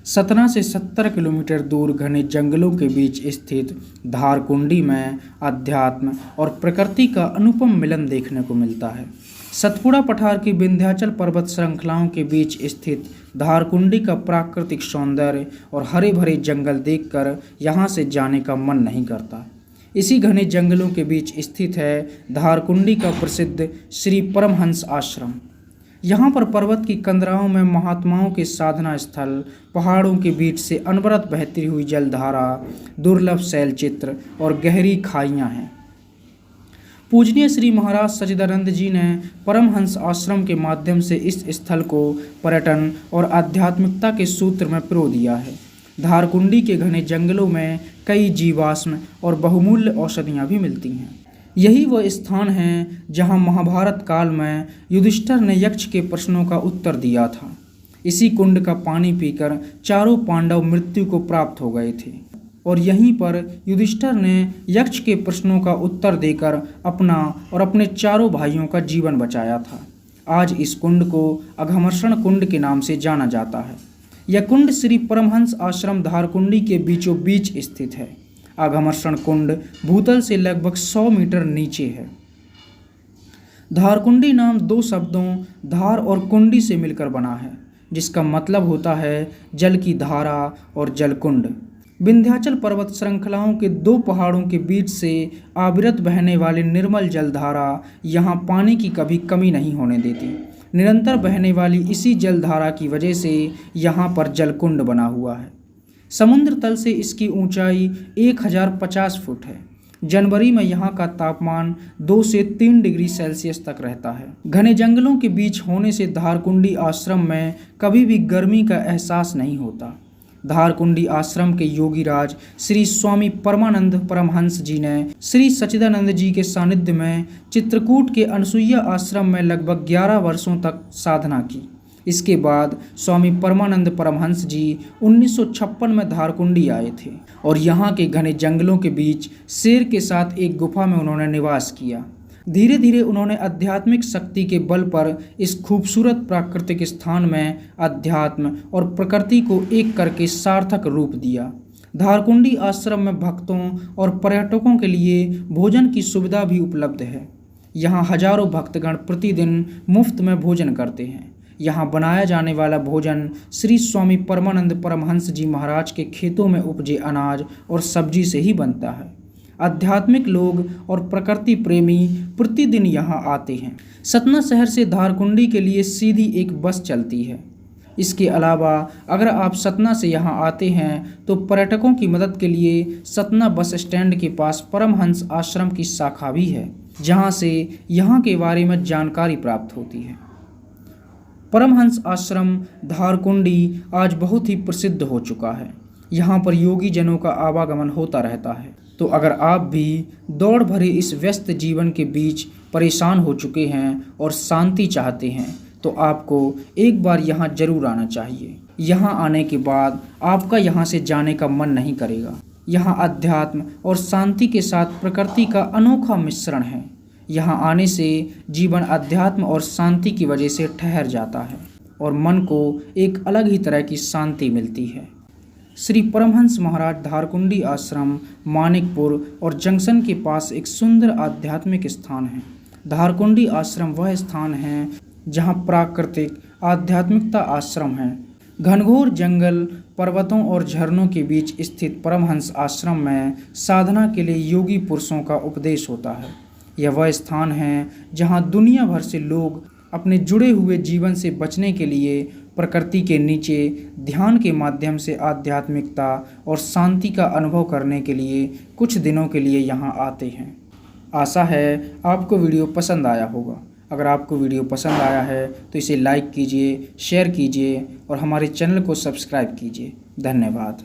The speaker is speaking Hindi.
17 से 70 किलोमीटर दूर घने जंगलों के बीच स्थित धारकुंडी में अध्यात्म और प्रकृति का अनुपम मिलन देखने को मिलता है। सतपुड़ा पठार की विंध्याचल पर्वत श्रृंखलाओं के बीच स्थित धारकुंडी का प्राकृतिक सौंदर्य और हरे भरे जंगल देखकर यहाँ से जाने का मन नहीं करता। इसी घने जंगलों के बीच स्थित है धारकुंडी का प्रसिद्ध श्री परमहंस आश्रम। यहाँ पर पर्वत की कंदराओं में महात्माओं के साधना स्थल, पहाड़ों के बीच से अनवरत बहती हुई जलधारा, दुर्लभ शैलचित्र और गहरी खाइयाँ हैं। पूजनीय श्री महाराज सच्चिदानंद जी ने परमहंस आश्रम के माध्यम से इस स्थल को पर्यटन और आध्यात्मिकता के सूत्र में पिरो दिया है। धारकुंडी के घने जंगलों में कई जीवाश्म और बहुमूल्य औषधियाँ भी मिलती हैं। यही वह स्थान है जहाँ महाभारत काल में युधिष्ठिर ने यक्ष के प्रश्नों का उत्तर दिया था। इसी कुंड का पानी पीकर चारों पांडव मृत्यु को प्राप्त हो गए थे और यहीं पर युधिष्ठिर ने यक्ष के प्रश्नों का उत्तर देकर अपना और अपने चारों भाइयों का जीवन बचाया था। आज इस कुंड को अघमर्षण कुंड के नाम से जाना जाता है। यह कुंड श्री परमहंस आश्रम धारकुंडी के बीचों बीच स्थित है। अघमर्षण कुंड भूतल से लगभग 100 मीटर नीचे है। धारकुंडी नाम दो शब्दों धार और कुंडी से मिलकर बना है, जिसका मतलब होता है जल की धारा और जलकुंड। विंध्याचल पर्वत श्रृंखलाओं के दो पहाड़ों के बीच से अविरत बहने वाली निर्मल जलधारा यहाँ पानी की कभी कमी नहीं होने देती। निरंतर बहने वाली इसी जलधारा की वजह से यहाँ पर जलकुंड बना हुआ है। समुद्र तल से इसकी ऊंचाई 1050 फुट है। जनवरी में यहाँ का तापमान 2 से 3 डिग्री सेल्सियस तक रहता है। घने जंगलों के बीच होने से धारकुंडी आश्रम में कभी भी गर्मी का एहसास नहीं होता। धारकुंडी आश्रम के योगीराज श्री स्वामी परमानंद परमहंस जी ने श्री सच्चिदानंद जी के सानिध्य में चित्रकूट के अनसुईया आश्रम में लगभग 11 वर्षों तक साधना की। इसके बाद स्वामी परमानंद परमहंस जी 1956 में धारकुंडी आए थे और यहाँ के घने जंगलों के बीच शेर के साथ एक गुफा में उन्होंने निवास किया। धीरे धीरे उन्होंने आध्यात्मिक शक्ति के बल पर इस खूबसूरत प्राकृतिक स्थान में अध्यात्म और प्रकृति को एक करके सार्थक रूप दिया। धारकुंडी आश्रम में भक्तों और पर्यटकों के लिए भोजन की सुविधा भी उपलब्ध है। यहाँ हजारों भक्तगण प्रतिदिन मुफ्त में भोजन करते हैं। यहाँ बनाया जाने वाला भोजन श्री स्वामी परमानंद परमहंस जी महाराज के खेतों में उपजे अनाज और सब्जी से ही बनता है। आध्यात्मिक लोग और प्रकृति प्रेमी प्रतिदिन यहाँ आते हैं। सतना शहर से धारकुंडी के लिए सीधी एक बस चलती है। इसके अलावा अगर आप सतना से यहाँ आते हैं तो पर्यटकों की मदद के लिए सतना बस स्टैंड के पास परमहंस आश्रम की शाखा भी है, जहाँ से यहाँ के बारे में जानकारी प्राप्त होती है। परमहंस आश्रम धारकुंडी आज बहुत ही प्रसिद्ध हो चुका है। यहाँ पर योगी जनों का आवागमन होता रहता है। तो अगर आप भी दौड़ भरे इस व्यस्त जीवन के बीच परेशान हो चुके हैं और शांति चाहते हैं तो आपको एक बार यहाँ जरूर आना चाहिए। यहाँ आने के बाद आपका यहाँ से जाने का मन नहीं करेगा। यहाँ अध्यात्म और शांति के साथ प्रकृति का अनोखा मिश्रण है। यहाँ आने से जीवन अध्यात्म और शांति की वजह से ठहर जाता है और मन को एक अलग ही तरह की शांति मिलती है। श्री परमहंस महाराज धारकुंडी आश्रम मानिकपुर और जंक्शन के पास एक सुंदर आध्यात्मिक स्थान है। धारकुंडी आश्रम वह स्थान है जहाँ प्राकृतिक आध्यात्मिकता आश्रम है। घनघोर जंगल, पर्वतों और झरनों के बीच स्थित परमहंस आश्रम में साधना के लिए योगी पुरुषों का उपदेश होता है। यह वह स्थान है जहाँ दुनिया भर से लोग अपने जुड़े हुए जीवन से बचने के लिए प्रकृति के नीचे ध्यान के माध्यम से आध्यात्मिकता और शांति का अनुभव करने के लिए कुछ दिनों के लिए यहाँ आते हैं। आशा है आपको वीडियो पसंद आया होगा। अगर आपको वीडियो पसंद आया है तो इसे लाइक कीजिए, शेयर कीजिए और हमारे चैनल को सब्सक्राइब कीजिए। धन्यवाद।